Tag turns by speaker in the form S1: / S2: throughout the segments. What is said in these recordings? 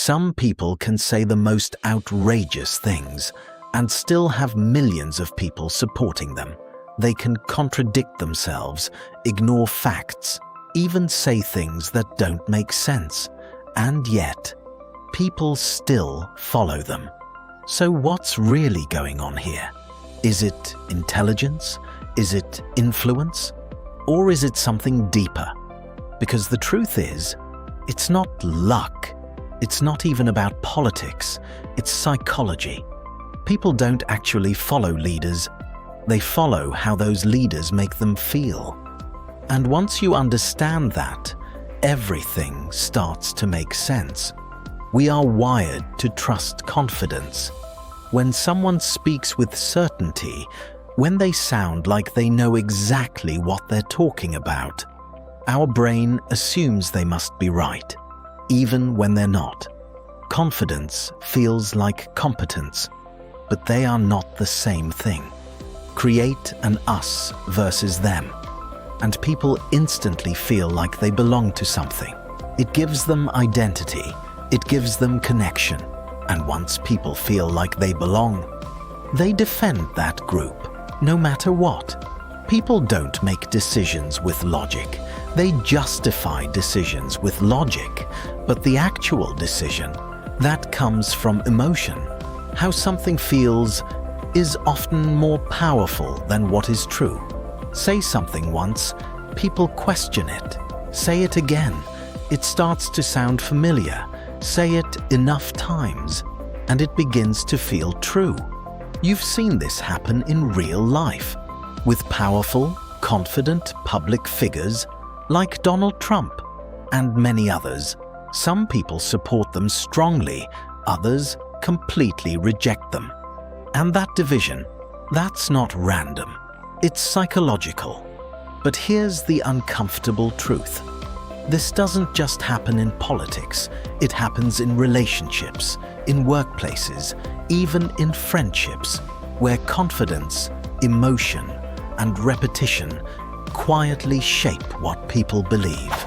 S1: Some people can say the most outrageous things and still have millions of people supporting them. They can contradict themselves, ignore facts, even say things that don't make sense. And yet, people still follow them. So what's really going on here? Is it intelligence? Is it influence? Or is it something deeper? Because the truth is, it's not luck. It's not even about politics. It's psychology. People don't actually follow leaders. They follow how those leaders make them feel. And once you understand that, everything starts to make sense. We are wired to trust confidence. When someone speaks with certainty, when they sound like they know exactly what they're talking about, our brain assumes they must be right, even when they're not. Confidence feels like competence, but they are not the same thing. Create an us versus them, and people instantly feel like they belong to something. It gives them identity, it gives them connection, and once people feel like they belong, they defend that group, no matter what. People don't make decisions with logic. They justify decisions with logic, but the actual decision, that comes from emotion. How something feels is often more powerful than what is true. Say something once, people question it. Say it again, it starts to sound familiar. Say it enough times, and it begins to feel true. You've seen this happen in real life, with powerful, confident public figures like Donald Trump and many others. Some people support them strongly, others completely reject them. And that division, that's not random, it's psychological. But here's the uncomfortable truth. This doesn't just happen in politics, it happens in relationships, in workplaces, even in friendships, where confidence, emotion, and repetition quietly shape what people believe.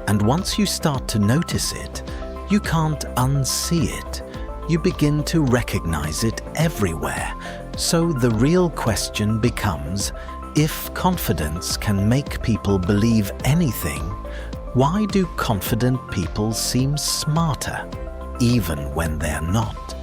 S1: And once you start to notice it, you can't unsee it. You begin to recognize it everywhere. So the real question becomes, if confidence can make people believe anything, why do confident people seem smarter, even when they're not?